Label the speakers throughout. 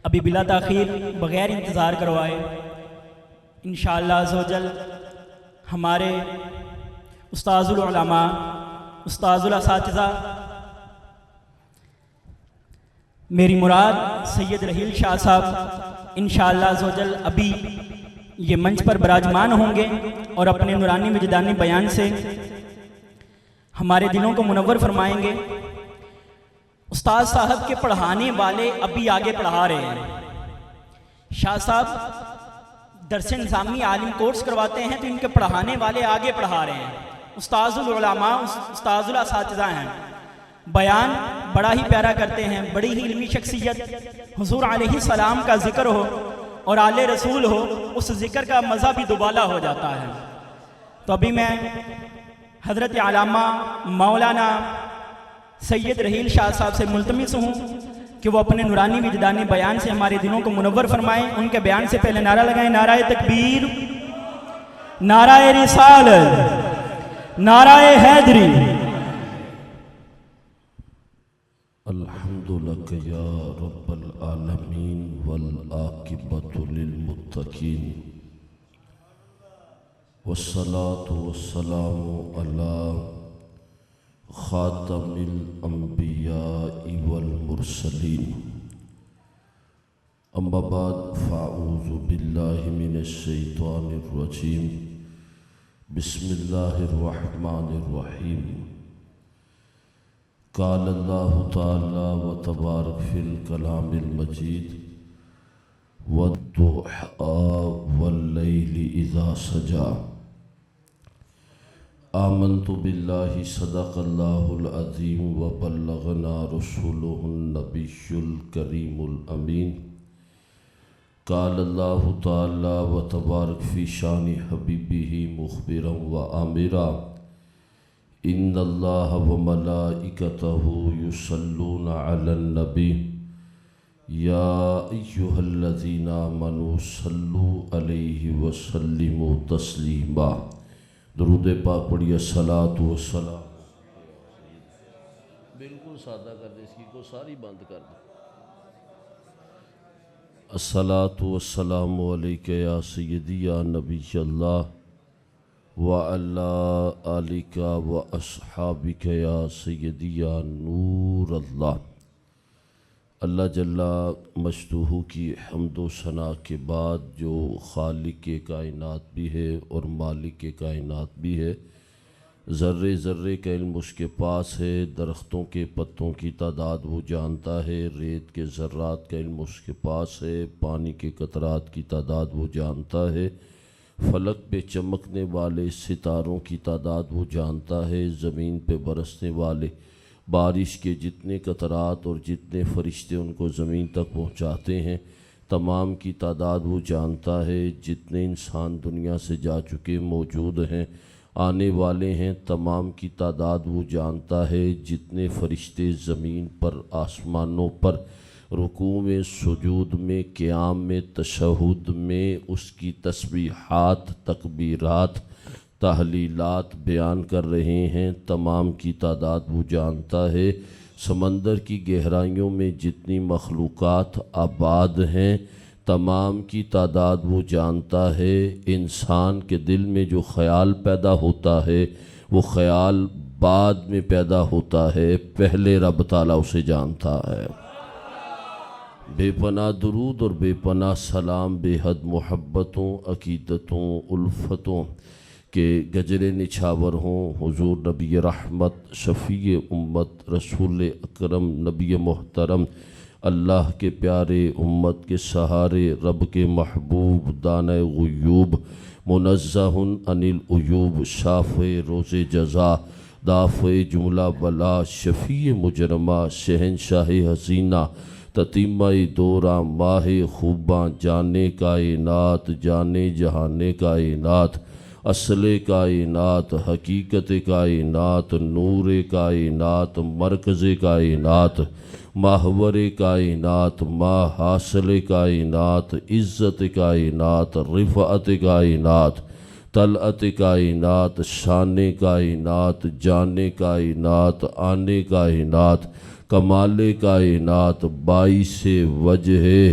Speaker 1: ابھی بلا تاخیر بغیر انتظار کروائے انشاءاللہ عز و جل ہمارے استاذ العلماء، استاذ الاساتذہ، میری مراد سید رحیل شاہ صاحب انشاءاللہ عز و جل ابھی یہ منچ پر براجمان ہوں گے اور اپنے نورانی وجدانی بیان سے ہمارے دلوں کو منور فرمائیں گے۔ استاذ صاحب کے پڑھانے والے ابھی آگے پڑھا رہے ہیں۔ شاہ صاحب درس نظامی عالم کورس کرواتے ہیں تو ان کے پڑھانے والے آگے پڑھا رہے ہیں، استاذ العلماء، استاذ الاساتذہ ہیں، بیان بڑا ہی پیارا کرتے ہیں، بڑی ہی علمی شخصیت، حضور علیہ السلام کا ذکر ہو اور آل رسول ہو، اس ذکر کا مزہ بھی دوبالا ہو جاتا ہے۔ تو ابھی میں حضرت علامہ مولانا سید رحیل شاہ صاحب سے ملتمس ہوں کہ وہ اپنے نورانی وجدانی بیان سے ہمارے دلوں کو منور فرمائیں۔ ان کے بیان سے پہلے نعرہ لگائیں، نعرہ تکبیر، نعرہ رسالت، نعرہ حیدری۔
Speaker 2: الحمد لک یا رب العالمین والعاقبۃ للمتقین والصلاة والسلام علی خاتم الانبیاء والمرسلین، اما بعد فاعوذ باللہ من الشیطان الرجیم، بسم اللہ الرحمن الرحیم۔ قال اللہ تعالی و تبارک فی الکلام المجید والضحی واللیل اذا سجا۔ آمنت باللہ صدق اللہ العظیم و بلغنا رسولہ النبی الکریم الامین۔ قال اللہ تعالی و تبارک فی شان حبیبہ مخبرا و آمرا، ان اللہ و ملائکتہ یصلون علی النبی یا ایہا الذین آمنوا صلوا علیہ وسلموا تسلیما۔ درود پاک پڑھیے، الصلاۃ والسلام۔ بالکل سادہ کر دیں، اس کی کو ساری بند کر دیں۔ الصلاۃ والسلام علیک یا سیدی یا نبی اللہ وعلی آلک و اصحابک یا سیدی یا نور اللہ۔ اللہ جل مجدہ کی حمد و ثنا کے بعد جو خالق کائنات بھی ہے اور مالک کائنات بھی ہے، ذرے ذرے کا علم اس کے پاس ہے، درختوں کے پتوں کی تعداد وہ جانتا ہے، ریت کے ذرات کا علم اس کے پاس ہے، پانی کے قطرات کی تعداد وہ جانتا ہے، فلک پہ چمکنے والے ستاروں کی تعداد وہ جانتا ہے، زمین پہ برسنے والے بارش کے جتنے قطرات اور جتنے فرشتے ان کو زمین تک پہنچاتے ہیں تمام کی تعداد وہ جانتا ہے، جتنے انسان دنیا سے جا چکے موجود ہیں آنے والے ہیں تمام کی تعداد وہ جانتا ہے، جتنے فرشتے زمین پر آسمانوں پر رکوع میں، سجود میں، قیام میں، تشہد میں اس کی تسبیحات، تکبیرات، تحلیلات بیان کر رہے ہیں تمام کی تعداد وہ جانتا ہے، سمندر کی گہرائیوں میں جتنی مخلوقات آباد ہیں تمام کی تعداد وہ جانتا ہے، انسان کے دل میں جو خیال پیدا ہوتا ہے وہ خیال بعد میں پیدا ہوتا ہے، پہلے رب تعالیٰ اسے جانتا ہے۔ بے پناہ درود اور بے پناہ سلام، بے حد محبتوں، عقیدتوں، الفتوں کے گجرے نچھاور ہوں حضور نبی رحمت، شفیع امت، رسول اکرم، نبی محترم، اللہ کے پیارے، امت کے سہارے، رب کے محبوب، دانہ غیوب، منزہ عن العیوب، شافع روز جزا، دافع جملہ بلا، شفیع مجرمہ، شہنشاہ حسینہ، تتیمہ دورہ، ماہ خوباں، جانے کائنات، جانے جہانے کائنات، اصل کائنات، حقیقت کائنات، نور کائنات، مرکز کائنات، محور کائنات، ماحاصل کائنات، عزت کائنات، رفعت کائنات، طلعت کائنات، شان کائنات، جان کائنات، آنے کائنات، کمال کائنات، باعث وجہ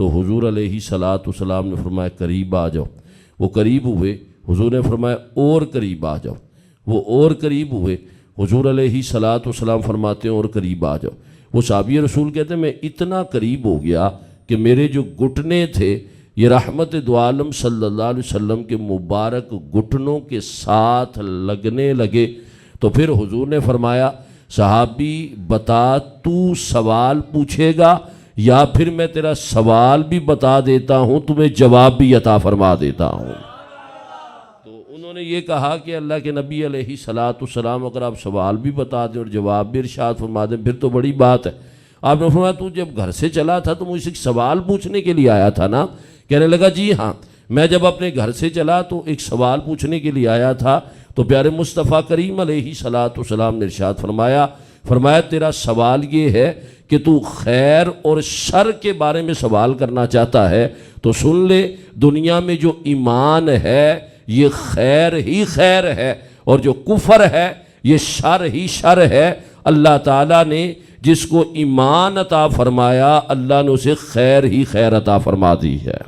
Speaker 2: تو حضور علیہ الصلوۃ والسلام نے فرمایا قریب آ جاؤ. وہ قریب ہوئے. حضور نے فرمایا اور قریب آ جاؤ. وہ اور قریب ہوئے. حضور علیہ الصلوۃ والسلام فرماتے ہیں اور قریب آ جاؤ. وہ صحابی رسول کہتے ہیں میں اتنا قریب ہو گیا کہ میرے جو گھٹنے تھے یہ رحمت دو عالم صلی اللہ علیہ وسلم کے مبارک گھٹنوں کے ساتھ لگنے لگے. تو پھر حضور نے فرمایا صحابی بتا تو سوال پوچھے گا یا پھر میں تیرا سوال بھی بتا دیتا ہوں تمہیں جواب بھی عطا فرما دیتا ہوں. تو انہوں نے یہ کہا کہ اللہ کے نبی علیہ الصلوۃ والسلام اگر آپ سوال بھی بتا دیں اور جواب بھی ارشاد فرما دیں پھر تو بڑی بات ہے. آپ نے فرمایا تو جب گھر سے چلا تھا تو مجھ سے سوال پوچھنے کے لیے آیا تھا نا؟ کہنے لگا جی ہاں میں جب اپنے گھر سے چلا تو ایک سوال پوچھنے کے لیے آیا تھا تو پیارے مصطفیٰ کریم علیہ الصلوۃ والسلام نے ارشاد فرمایا تیرا سوال یہ ہے کہ تو خیر اور شر کے بارے میں سوال کرنا چاہتا ہے تو سن لے دنیا میں جو ایمان ہے یہ خیر ہی خیر ہے اور جو کفر ہے یہ شر ہی شر ہے. اللہ تعالیٰ نے جس کو ایمان عطا فرمایا اللہ نے اسے خیر ہی خیر عطا فرما دی ہے.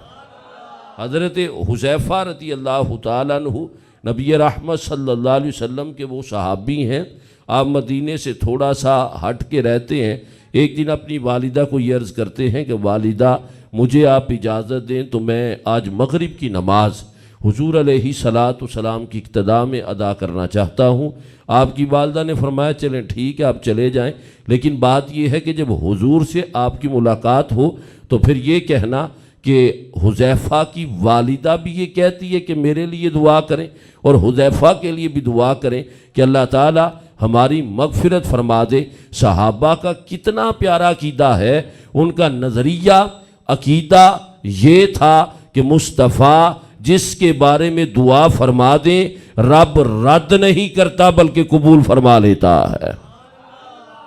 Speaker 2: حضرت حذیفہ رضی اللہ تعالیٰ عنہ نبی رحمت صلی اللہ علیہ وسلم کے وہ صحابی ہیں. آپ مدینے سے تھوڑا سا ہٹ کے رہتے ہیں. ایک دن اپنی والدہ کو یہ عرض کرتے ہیں کہ والدہ مجھے آپ اجازت دیں تو میں آج مغرب کی نماز حضور علیہ الصلوۃ والسلام کی اقتداء میں ادا کرنا چاہتا ہوں. آپ کی والدہ نے فرمایا چلیں ٹھیک ہے آپ چلے جائیں لیکن بات یہ ہے کہ جب حضور سے آپ کی ملاقات ہو تو پھر یہ کہنا کہ حذیفہ کی والدہ بھی یہ کہتی ہے کہ میرے لیے دعا کریں اور حذیفہ کے لیے بھی دعا کریں کہ اللہ تعالیٰ ہماری مغفرت فرما دے. صحابہ کا کتنا پیارا عقیدہ ہے. ان کا نظریہ عقیدہ یہ تھا کہ مصطفیٰ جس کے بارے میں دعا فرما دیں رب رد نہیں کرتا بلکہ قبول فرما لیتا ہے.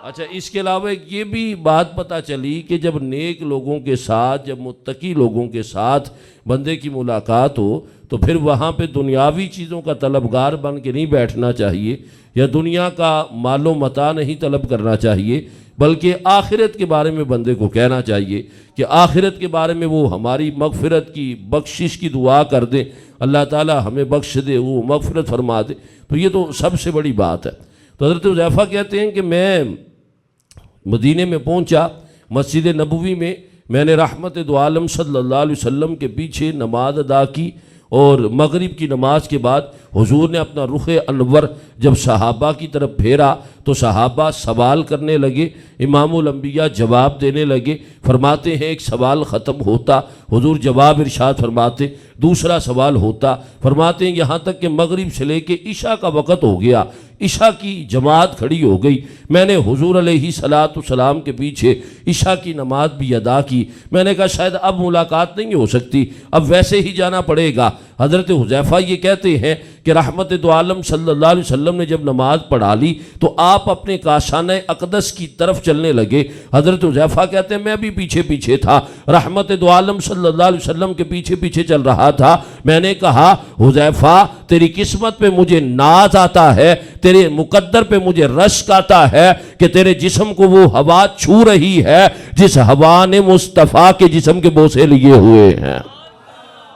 Speaker 2: اچھا اس کے علاوہ یہ بھی بات پتہ چلی کہ جب نیک لوگوں کے ساتھ جب متقی لوگوں کے ساتھ بندے کی ملاقات ہو تو پھر وہاں پہ دنیاوی چیزوں کا طلبگار بن کے نہیں بیٹھنا چاہیے یا دنیا کا مال و متاع نہیں طلب کرنا چاہیے بلکہ آخرت کے بارے میں بندے کو کہنا چاہیے کہ آخرت کے بارے میں وہ ہماری مغفرت کی بخشش کی دعا کر دے. اللہ تعالی ہمیں بخش دے وہ مغفرت فرما دے. تو یہ تو سب سے بڑی بات ہے. تو حضرت حذیفہ کہتے ہیں کہ میں مدینے میں پہنچا مسجد نبوی میں نے رحمت دو عالم صلی اللہ علیہ وسلم کے پیچھے نماز ادا کی اور مغرب کی نماز کے بعد حضور نے اپنا رخ انور جب صحابہ کی طرف پھیرا تو صحابہ سوال کرنے لگے. امام الانبیاء جواب دینے لگے. فرماتے ہیں ایک سوال ختم ہوتا حضور جواب ارشاد فرماتے. دوسرا سوال ہوتا فرماتے ہیں یہاں تک کہ مغرب سے لے کے عشاء کا وقت ہو گیا. عشاء کی جماعت کھڑی ہو گئی. میں نے حضور علیہ الصلوۃ والسلام کے پیچھے عشاء کی نماز بھی ادا کی. میں نے کہا شاید اب ملاقات نہیں ہو سکتی اب ویسے ہی جانا پڑے گا. حضرت حذیفہ یہ کہتے ہیں کہ رحمت دو عالم صلی اللہ علیہ وسلم نے جب نماز پڑھا لی تو آپ اپنے کاشانہ اقدس کی طرف چلنے لگے. حضرت حذیفہ کہتے ہیں میں بھی پیچھے تھا رحمت دو عالم صلی اللہ علیہ وسلم کے پیچھے چل رہا تھا. میں نے کہا حذیفہ تیری قسمت پہ مجھے ناز آتا ہے تیرے مقدر پہ مجھے رشک آتا ہے کہ تیرے جسم کو وہ ہوا چھو رہی ہے جس ہوا نے مصطفیٰ کے جسم کے بوسے لیے ہوئے ہیں.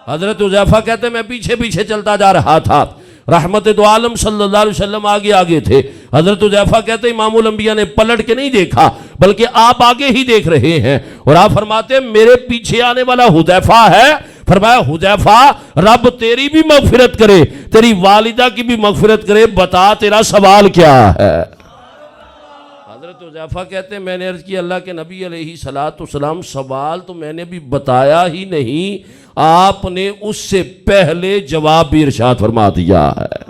Speaker 2: حضرت حذیفہ کہتے ہیں میں پیچھے چلتا جا رہا تھا. رحمت دو عالم صلی اللہ علیہ وسلم آگے تھے. حضرت حذیفہ کہتے ہیں امام الانبیاء نے پلٹ کے نہیں دیکھا بلکہ آپ آگے ہی دیکھ رہے ہیں اور آپ فرماتے ہیں میرے پیچھے آنے والا حذیفہ ہے. فرمایا حذیفہ رب تیری بھی مغفرت کرے تیری والدہ کی بھی مغفرت کرے بتا تیرا سوال کیا ہے. حضرت حذیفہ کہتے ہیں میں نے عرض کی اللہ کے نبی علیہ الصلوۃ والسلام سوال تو میں نے بھی بتایا ہی نہیں آپ نے اس سے پہلے جواب بھی ارشاد فرما دیا ہے.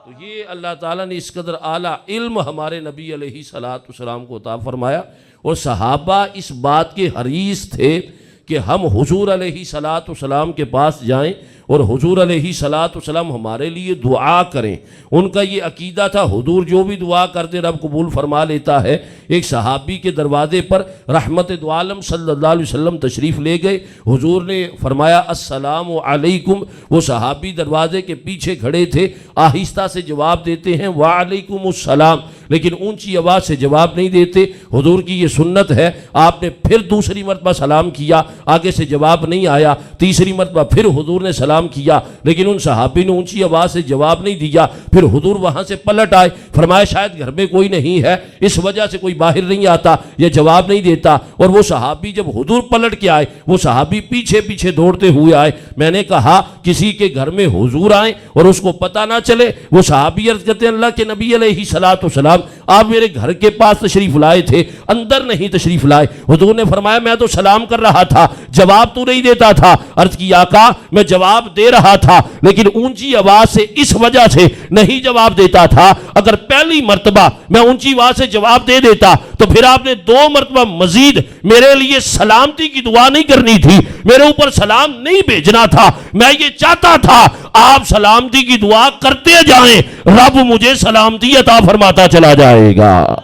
Speaker 2: تو یہ اللہ تعالیٰ نے اس قدر اعلیٰ علم ہمارے نبی علیہ الصلوۃ والسلام کو عطا فرمایا اور صحابہ اس بات کے حریص تھے کہ ہم حضور علیہ الصلوۃ والسلام کے پاس جائیں اور حضور علیہ صلاۃ والسلام ہمارے لیے دعا کریں۔ ان کا یہ عقیدہ تھا حضور جو بھی دعا کرتے رب قبول فرما لیتا ہے۔ ایک صحابی کے دروازے پر رحمت دو عالم صلی اللہ علیہ وسلم تشریف لے گئے، حضور نے فرمایا السلام علیکم، وہ صحابی دروازے کے پیچھے کھڑے تھے، آہستہ سے جواب دیتے ہیں وعلیکم السلام، لیکن اونچی آواز سے جواب نہیں دیتے۔ حضور کی یہ سنت ہے، آپ نے پھر دوسری مرتبہ سلام کیا، آگے سے جواب نہیں آیا، تیسری مرتبہ پھر حضور نے سلام کیا، لیکن ان صحابی نے اونچی آواز سے جواب نہیں دیا۔ پھر حضور وہاں سے پلٹ آئے، فرمایا شاید گھر میں کوئی نہیں ہے، اس وجہ سے کوئی باہر نہیں آتا، یہ جواب نہیں دیتا۔ اور وہ صحابی جب حضور پلٹ کے آئے، وہ صحابی پیچھے پیچھے دوڑتے ہوئے آئے۔ میں نے کہا کسی کے گھر میں حضور آئیں اور اس کو پتہ نہ چلے؟ وہ صحابی عرض کرتے ہیں اللہ کے نبی علیہ صلاۃ والسلام آپ میرے گھر کے پاس تشریف لائے تھے، اندر نہیں تشریف لائے۔ حضور نے فرمایا میں تو سلام کر رہا تھا، جواب تو نہیں دیتا تھا۔ عرض کی آقا میں جواب دے رہا تھا، لیکن اونچی آواز سے اس وجہ سے نہیں جواب دیتا تھا، اگر پہلی مرتبہ میں اونچی آواز سے جواب دے دیتا تو پھر آپ نے 2 مرتبہ مزید میرے لیے سلامتی کی دعا نہیں کرنی تھی، میرے اوپر سلام نہیں بھیجنا تھا۔ میں یہ چاہتا تھا آپ سلامتی کی دعا کرتے جائیں، رب مجھے سلامتی عطا فرماتا چلا جائے گا۔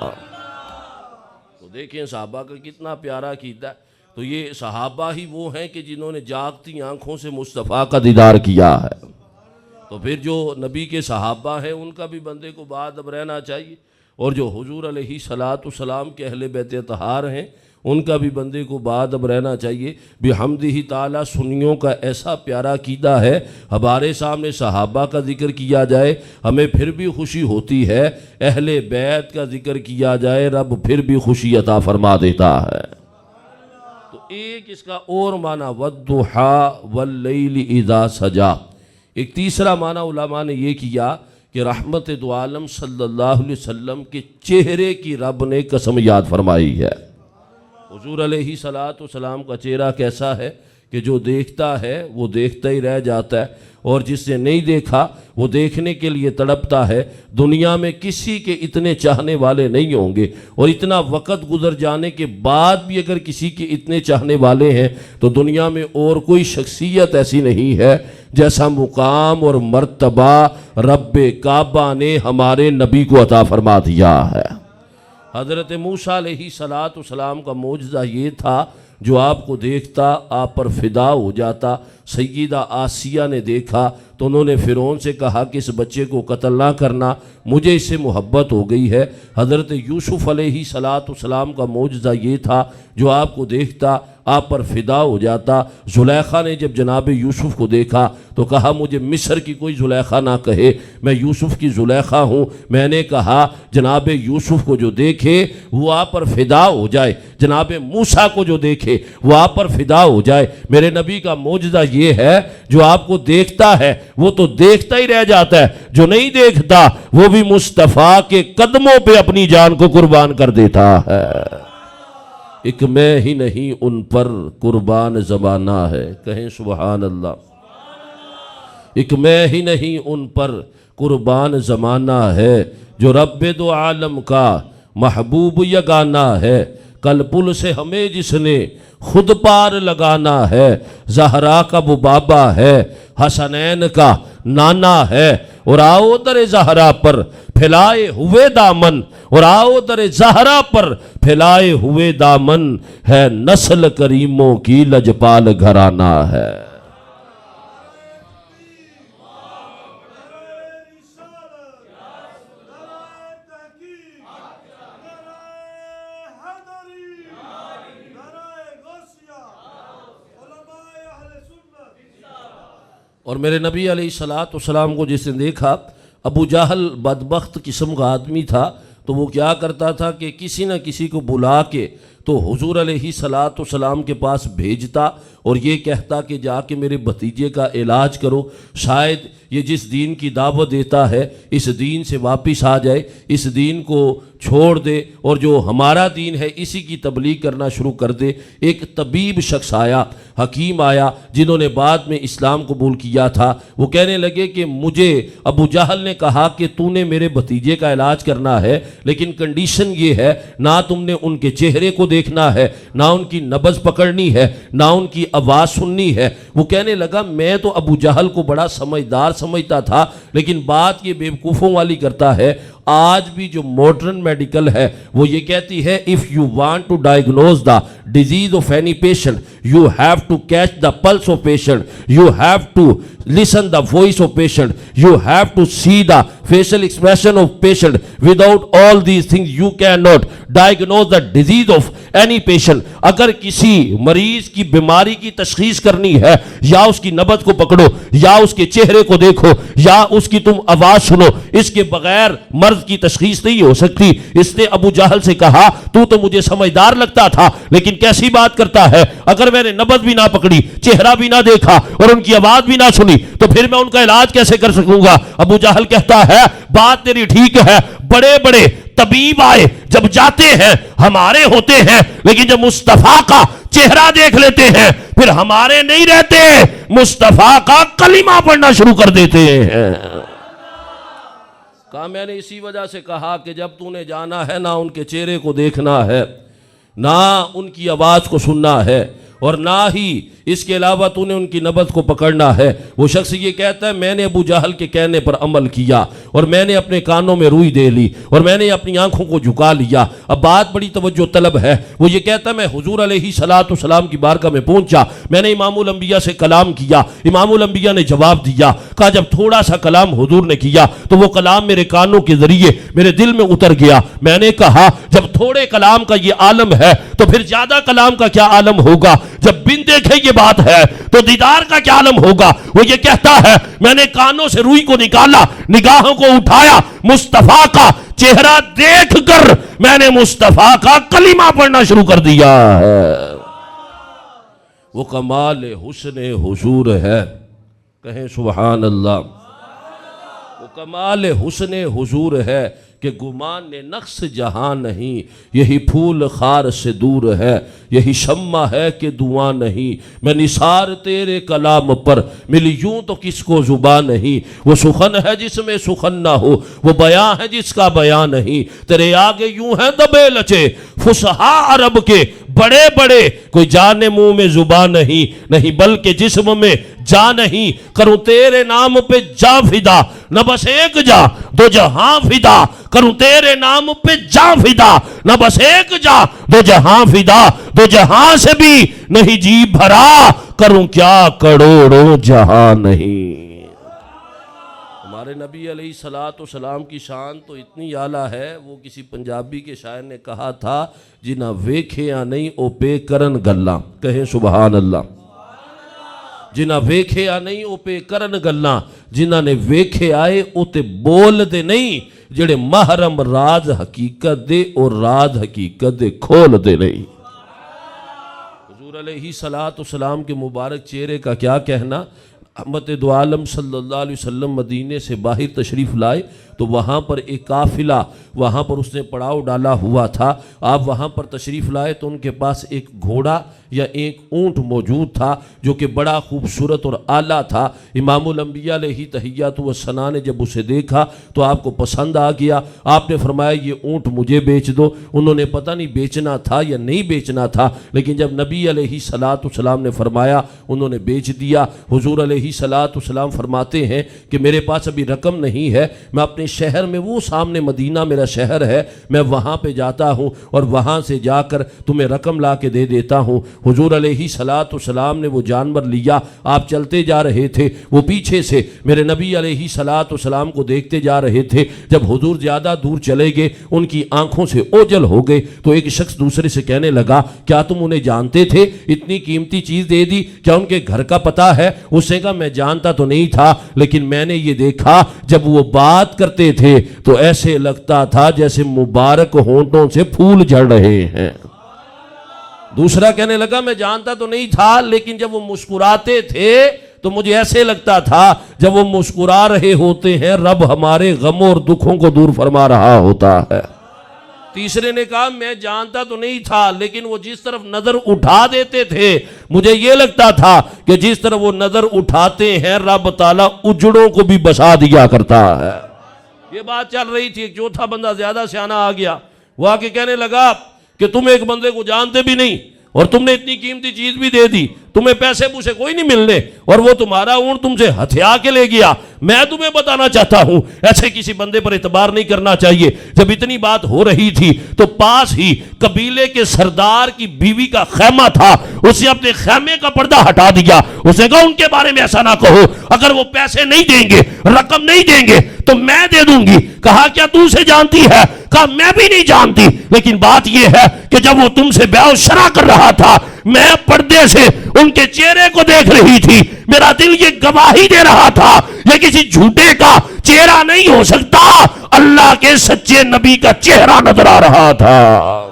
Speaker 2: تو دیکھیں صحابہ کا کتنا پیارا عقیدہ ہے۔ تو یہ صحابہ ہی وہ ہیں کہ جنہوں نے جاگتی آنکھوں سے مصطفیٰ کا دیدار کیا ہے۔ تو پھر جو نبی کے صحابہ ہیں ان کا بھی بندے کو باادب رہنا چاہیے، اور جو حضور علیہ صلاۃ والسلام کے اہل بیت اطہار ہیں ان کا بھی بندے کو باادب رہنا چاہیے۔ بحمدہ تعالیٰ سنیوں کا ایسا پیارا عقیدہ ہے، ہمارے سامنے صحابہ کا ذکر کیا جائے ہمیں پھر بھی خوشی ہوتی ہے، اہل بیت کا ذکر کیا جائے رب پھر بھی خوشی عطا فرما دیتا ہے۔ تو ایک اس کا اور معنی والضحیٰ واللیل اذا سجا، ایک تیسرا معنی علماء نے یہ کیا کہ رحمت دو عالم صلی اللہ علیہ وسلم کے چہرے کی رب نے قسم یاد فرمائی ہے۔ حضور علیہ صلاۃ والسلام کا چہرہ کیسا ہے کہ جو دیکھتا ہے وہ دیکھتا ہی رہ جاتا ہے، اور جس نے نہیں دیکھا وہ دیکھنے کے لیے تڑپتا ہے۔ دنیا میں کسی کے اتنے چاہنے والے نہیں ہوں گے، اور اتنا وقت گزر جانے کے بعد بھی اگر کسی کے اتنے چاہنے والے ہیں تو دنیا میں اور کوئی شخصیت ایسی نہیں ہے جیسا مقام اور مرتبہ رب کعبہ نے ہمارے نبی کو عطا فرما دیا ہے۔ حضرت موسیٰ علیہ صلاۃ والسلام کا معجزہ یہ تھا جو آپ کو دیکھتا آپ پر فدا ہو جاتا۔ سیدہ آسیہ نے دیکھا تو انہوں نے فرعون سے کہا کہ اس بچے کو قتل نہ کرنا، مجھے اس سے محبت ہو گئی ہے۔ حضرت یوسف علیہ صلاۃ والسلام کا معجزہ یہ تھا جو آپ کو دیکھتا آپ پر فدا ہو جاتا۔ زلیخا نے جب جناب یوسف کو دیکھا تو کہا مجھے مصر کی کوئی زلیخا نہ کہے، میں یوسف کی زلیخا ہوں۔ میں نے کہا جناب یوسف کو جو دیکھے وہ آپ پر فدا ہو جائے، جناب موسیٰ کو جو دیکھے وہ آپ پر فدا ہو جائے۔ میرے نبی کا معجزہ یہ ہے جو آپ کو دیکھتا ہے وہ تو دیکھتا ہی رہ جاتا ہے، جو نہیں دیکھتا وہ بھی مصطفیٰ کے قدموں پہ اپنی جان کو قربان کر دیتا ہے۔ ایک میں ہی نہیں ان پر قربان زمانہ ہے، کہیں سبحان اللہ۔ ایک میں ہی نہیں ان پر قربان زمانہ ہے، جو رب دو عالم کا محبوب یگانہ ہے۔ کل پل سے ہمیں جس نے خود پار لگانا ہے، زہرا کا وہ بابا ہے، حسنین کا نانا ہے۔ اور آؤ در زہرا پر پھیلائے ہوئے دامن، اور آؤ در زہرا پر پھیلائے ہوئے دامن، ہے نسل کریموں کی لجپال گھرانہ ہے۔ اور میرے نبی علیہ الصلاۃ والسلام کو جس نے دیکھا، ابو جہل بدبخت قسم کا آدمی تھا، تو وہ کیا کرتا تھا کہ کسی نہ کسی کو بلا کے تو حضور علیہ الصلاۃ والسلام کے پاس بھیجتا اور یہ کہتا کہ جا کے میرے بھتیجے کا علاج کرو، شاید یہ جس دین کی دعوت دیتا ہے اس دین سے واپس آ جائے، اس دین کو چھوڑ دے اور جو ہمارا دین ہے اسی کی تبلیغ کرنا شروع کر دے۔ ایک طبیب شخص آیا حکیم آیا جنہوں نے بعد میں اسلام قبول کیا تھا، وہ کہنے لگے کہ مجھے ابو جہل نے کہا کہ تو نے میرے بھتیجے کا علاج کرنا ہے، لیکن کنڈیشن یہ ہے نہ تم نے ان کے چہرے کو دیکھنا ہے، نہ ان کی نبض پکڑنی ہے، نہ ان کی آواز سننی ہے۔ وہ کہنے لگا میں تو ابو جہل کو بڑا سمجھدار سمجھتا تھا، لیکن بات یہ بیوقوفوں والی کرتا ہے۔ آج بھی جو ماڈرن میڈیکل ہے وہ یہ کہتی ہے if you want to diagnose the disease of any patient you have to catch the pulse of patient, you have to listen the voice of patient, you have to see the facial expression of patient. Without all these things you cannot diagnose the disease of any patient. اگر کسی مریض کی بیماری کی تشخیص کرنی ہے یا اس کی نبض کو پکڑو یا اس کے چہرے کو دیکھو یا اس کی تم آواز سنو، اس کے بغیر مرض کی تشخیص نہیں ہو سکتی۔ اس نے ابو جہل سے کہا تو مجھے سمجھدار لگتا تھا لیکن کیسی بات کرتا ہے، اگر میں نے نبض بھی نہ پکڑی، چہرہ بھی نہ دیکھا اور ان کی آواز بھی نہ سنی تو پھر میں ان کا علاج کیسے کر سکوں گا؟ ابو جہل کہتا ہے بات تیری ٹھیک ہے، بڑے بڑے طبیب آئے جب جاتے ہیں ہمارے ہوتے ہیں، لیکن جب مصطفیٰ کا چہرہ دیکھ لیتے ہیں پھر ہمارے نہیں رہتے، مصطفیٰ کا کلمہ پڑھنا شروع کر دیتے ہیں۔ کہا میں نے اسی وجہ سے کہا کہ جب تو نے جانا ہے نہ ان کے چہرے کو دیکھنا ہے، نہ ان کی آواز کو سننا ہے، اور نہ ہی اس کے علاوہ تو نے ان کی نبض کو پکڑنا ہے۔ وہ شخص یہ کہتا ہے میں نے ابو جہل کے کہنے پر عمل کیا اور میں نے اپنے کانوں میں روئی دے لی اور میں نے اپنی آنکھوں کو جھکا لیا۔ اب بات بڑی توجہ طلب ہے، وہ یہ کہتا ہے میں حضور علیہ السلام کی بارگاہ میں پہنچا، میں نے امام الانبیاء سے کلام کیا، امام الانبیاء نے جواب دیا۔ کہا جب تھوڑا سا کلام حضور نے کیا تو وہ کلام میرے کانوں کے ذریعے میرے دل میں اتر گیا۔ میں نے کہا جب تھوڑے کلام کا یہ عالم ہے تو پھر زیادہ کلام کا کیا عالم ہوگا؟ جب بن دیکھے یہ بات ہے تو دیدار کا کیا عالم ہوگا؟ وہ یہ کہتا ہے میں نے کانوں سے روئی کو نکالا، نگاہوں کو اٹھایا، مصطفیٰ کا چہرہ دیکھ کر میں نے مصطفیٰ کا کلمہ پڑھنا شروع کر دیا ہے۔ وہ کمال حسن حضور ہے، کہیں سبحان اللہ۔ وہ کمال حسن حضور ہے کہ گمان نقص جہاں نہیں، یہی پھول خار سے دور ہے، یہی شمع ہے کہ دعا نہیں۔ میں نثار تیرے کلام پر ملی یوں تو کس کو زبان نہیں، وہ سخن ہے جس میں سخن نہ ہو، وہ بیان ہے جس کا بیان نہیں۔ تیرے آگے یوں ہے دبے لچے فصحا عرب کے بڑے بڑے، کوئی جانے منہ میں زبان نہیں بلکہ جسم میں جا نہیں۔ کروں تیرے نام پہ جا فدا، نہ بس ایک جا دو جہاں فدا۔ کروں تیرے نام پہ جا فدا، نہ بس ایک جا دو جہاں فدا۔ دو جہاں سے بھی نہیں جی بھرا، کروں کیا کروڑوں جہاں نہیں۔ ہمارے نبی علیہ السلام کی شان تو اتنی اعلیٰ ہے، وہ کسی پنجابی کے شاعر نے کہا تھا جنہ ویکھیا نہیں او پے کرن گلاں، کہیں سبحان اللہ۔ جنہ ویکھیا نہیں او پے کرن گلاں، جنہ نے ویکھے آئے او تے بول دے نہیں، جڑے محرم راز حقیقت دے اور راز حقیقت دے کھول دے نہیں۔ حضور علیہ السلام کے مبارک چہرے کا کیا کہنا۔ رحمت دو عالم صلی اللہ علیہ وسلم مدینے سے باہر تشریف لائے تو وہاں پر ایک قافلہ، وہاں پر اس نے پڑاؤ ڈالا ہوا تھا۔ آپ وہاں پر تشریف لائے تو ان کے پاس ایک گھوڑا یا ایک اونٹ موجود تھا جو کہ بڑا خوبصورت اور اعلیٰ تھا۔ امام الانبیاء علیہ تحیات و ثنا نے جب اسے دیکھا تو آپ کو پسند آ گیا۔ آپ نے فرمایا یہ اونٹ مجھے بیچ دو۔ انہوں نے پتہ نہیں بیچنا تھا یا نہیں بیچنا تھا، لیکن جب نبی علیہ السلام نے فرمایا انہوں نے بیچ دیا۔ حضور علیہ السلام فرماتے ہیں کہ میرے پاس ابھی رقم نہیں ہے، میں اپنے شہر میں، وہ سامنے مدینہ میرا شہر ہے، میں وہاں پہ جاتا ہوں اور وہاں سے جا کر تمہیں رقم لا کے دے دیتا ہوں۔ حضور علیہ السلام نے وہ جانور لیا، آپ چلتے جا رہے تھے، وہ پیچھے سے میرے نبی علیہ السلام کو دیکھتے جا رہے تھے۔ جب حضور زیادہ دور چلے گئے ان کی آنکھوں سے اوجل ہو گئے تو ایک شخص دوسرے سے کہنے لگا کیا تم انہیں جانتے تھے؟ اتنی قیمتی چیز دے دی، کیا ان کے گھر کا پتہ ہے؟ اس نے کہا میں جانتا تو نہیں تھا، لیکن میں نے یہ دیکھا جب وہ بات کرتے تھے تو ایسے لگتا تھا جیسے مبارک ہونٹوں سے پھول جھڑ رہے ہیں۔ دوسرا کہنے لگا میں جانتا تو نہیں تھا، لیکن جب وہ مسکراتے تھے تو مجھے ایسے لگتا تھا جب وہ مسکرا رہے ہوتے ہیں رب ہمارے غموں اور دکھوں کو دور فرما رہا ہوتا ہے۔ تیسرے نے کہا میں جانتا تو نہیں تھا، لیکن وہ جس طرف نظر اٹھا دیتے تھے مجھے یہ لگتا تھا کہ جس طرف وہ نظر اٹھاتے ہیں رب تعالیٰ اجڑوں کو بھی بسا دیا کرتا ہے۔ یہ بات چل رہی تھی، ایک چوتھا بندہ زیادہ سیانہ آ گیا، وہ آ کے کہنے لگا کہ تم ایک بندے کو جانتے بھی نہیں اور تم نے اتنی قیمتی چیز بھی دے دی، تمہیں پیسے پوسے کوئی نہیں ملنے، اور وہ تمہارا اونٹ تم سے ہتھیا کے لے گیا۔ میں تمہیں بتانا چاہتا ہوں ایسے کسی بندے پر اعتبار نہیں کرنا چاہیے۔ جب اتنی بات ہو رہی تھی تو پاس ہی قبیلے کے سردار کی بیوی کا خیمہ تھا، اس نے اپنے خیمے کا پردہ ہٹا دیا۔ اس نے کہا ان کے بارے میں ایسا نہ کہو، اگر وہ پیسے نہیں دیں گے، رقم نہیں دیں گے تو میں دے دوں گی۔ کہا کیا تو اسے جانتی ہے؟ کہا میں بھی نہیں جانتی، لیکن بات یہ ہے کہ جب وہ تم سے بیع و شرع کر رہا تھا میں پردے سے ان کے چہرے کو دیکھ رہی تھی، میرا دل یہ گواہی دے رہا تھا یہ کسی جھوٹے کا چہرہ نہیں ہو سکتا، اللہ کے سچے نبی کا چہرہ نظر آ رہا تھا۔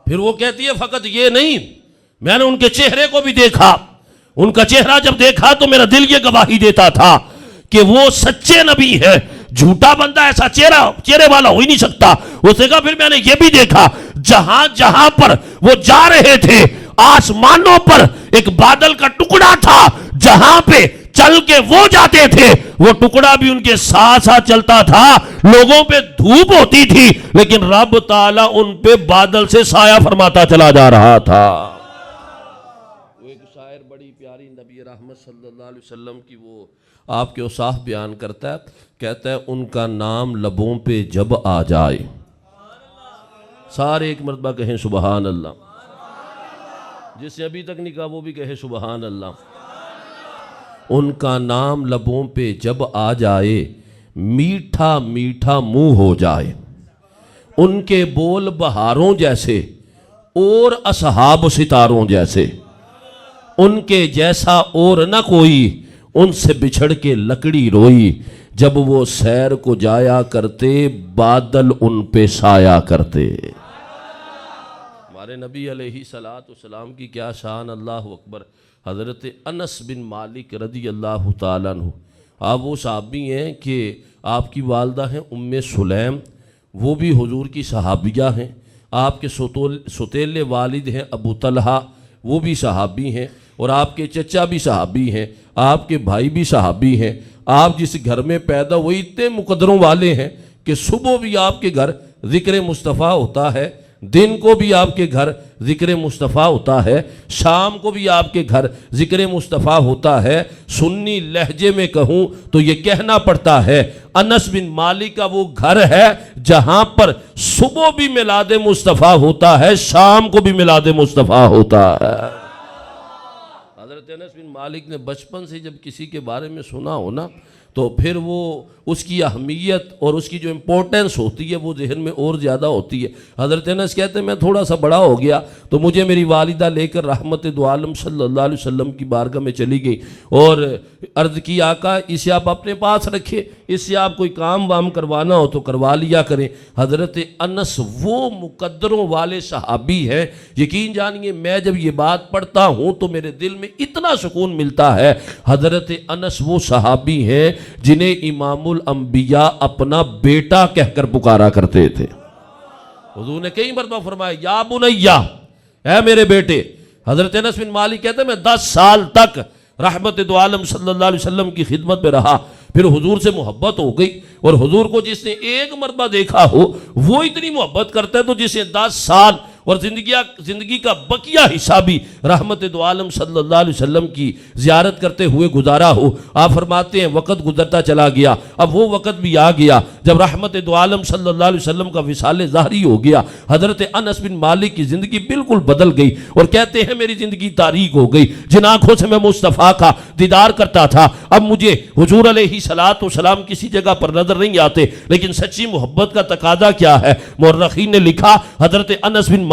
Speaker 2: پھر وہ کہتی ہے فقط یہ نہیں، میں نے ان کے چہرے کو بھی دیکھا، ان کا چہرہ جب دیکھا تو میرا دل یہ گواہی دیتا تھا کہ وہ سچے نبی ہے، جھوٹا بندہ ایسا چہرے والا ہو ہی نہیں سکتا۔ اس نے کہا پھر میں نے یہ بھی دیکھا جہاں جہاں پر وہ جا رہے تھے آسمانوں پر ایک بادل کا ٹکڑا تھا، جہاں پہ چل کے وہ جاتے تھے وہ ٹکڑا بھی ان کے ساتھ ساتھ چلتا تھا، لوگوں پہ دھوپ ہوتی تھی لیکن رب تعالیٰ ان پہ بادل سے سایہ فرماتا چلا جا رہا تھا۔ وہ ایک شاعر بڑی پیاری نبی رحمت صلی اللہ علیہ وسلم کی وہ آپ کے اوصاف بیان کرتا ہے، کہتا ہے ان کا نام لبوں پہ جب آ جائے، سارے ایک مرتبہ کہیں سبحان اللہ، جس نے ابھی تک نہیں کہا وہ بھی کہے سبحان اللہ۔ ان کا نام لبوں پہ جب آ جائے میٹھا میٹھا منہ ہو جائے، ان کے بول بہاروں جیسے اور اصحاب ستاروں جیسے، ان کے جیسا اور نہ کوئی، ان سے بچھڑ کے لکڑی روئی، جب وہ سیر کو جایا کرتے بادل ان پہ سایہ کرتے۔ ہمارے نبی علیہ السلام کی کیا شان، اللہ اکبر۔ حضرت انس بن مالک رضی اللہ تعالیٰ عنہ، آپ وہ صحابی ہیں کہ آپ کی والدہ ہیں ام سلیم، وہ بھی حضور کی صحابیہ ہیں، آپ کے ستیلے والد ہیں ابو طلحہ، وہ بھی صحابی ہیں، اور آپ کے چچا بھی صحابی ہیں، آپ کے بھائی بھی صحابی ہیں۔ آپ جس گھر میں پیدا ہوئے اتنے مقدروں والے ہیں کہ صبح بھی آپ کے گھر ذکر مصطفیٰ ہوتا ہے، دن کو بھی آپ کے گھر ذکر مصطفیٰ ہوتا ہے، شام کو بھی آپ کے گھر ذکر مصطفیٰ ہوتا ہے۔ سنی لہجے میں کہوں تو یہ کہنا پڑتا ہے انس بن مالک کا وہ گھر ہے جہاں پر صبح بھی میلاد مصطفیٰ ہوتا ہے، شام کو بھی میلاد مصطفیٰ ہوتا ہے۔ حضرت انس بن مالک نے بچپن سے جب کسی کے بارے میں سنا ہونا تو پھر وہ اس کی اہمیت اور اس کی جو امپورٹنس ہوتی ہے وہ ذہن میں اور زیادہ ہوتی ہے۔ حضرت انس کہتے ہیں میں تھوڑا سا بڑا ہو گیا تو مجھے میری والدہ لے کر رحمت دو عالم صلی اللہ علیہ وسلم کی بارگاہ میں چلی گئی اور عرض کی آقا اسے آپ اپنے پاس رکھے، اس سے آپ کوئی کام وام کروانا ہو تو کروا لیا کریں۔ حضرت انس وہ مقدروں والے صحابی ہیں، یقین جانیے میں جب یہ بات پڑھتا ہوں تو میرے دل میں اتنا سکون ملتا ہے۔ حضرت انس وہ صحابی ہیں جنہیں امام الانبیاء اپنا بیٹا کہہ کر پکارا کرتے تھے۔ حضور نے کئی مرتبہ فرمایا یا بنیا، اے میرے بیٹے۔ حضرت انس بن مالک کہتے ہیں میں 10 سال تک رحمت دو عالم صلی اللہ علیہ وسلم کی خدمت میں رہا، پھر حضور سے محبت ہو گئی، اور حضور کو جس نے ایک مرتبہ دیکھا ہو وہ اتنی محبت کرتا ہے تو جسے 10 سال اور زندگی کا بقیہ حصہ بھی رحمت دو عالم صلی اللہ علیہ وسلم کی زیارت کرتے ہوئے گزارا ہو۔ آپ فرماتے ہیں وقت گزرتا چلا گیا، اب وہ وقت بھی آ گیا جب رحمت دو عالم صلی اللہ علیہ وسلم کا وصال ظاہری ہو گیا۔ حضرت انس بن مالک کی زندگی بالکل بدل گئی اور کہتے ہیں میری زندگی تاریک ہو گئی، جن آنکھوں سے میں مصطفیٰ کا دیدار کرتا تھا اب مجھے حضور علیہ الصلوۃ والسلام کسی جگہ پر نظر نہیں آتے، لیکن سچی محبت کا تقاضا کیا ہے؟ مورخین نے لکھا حضرت انس بن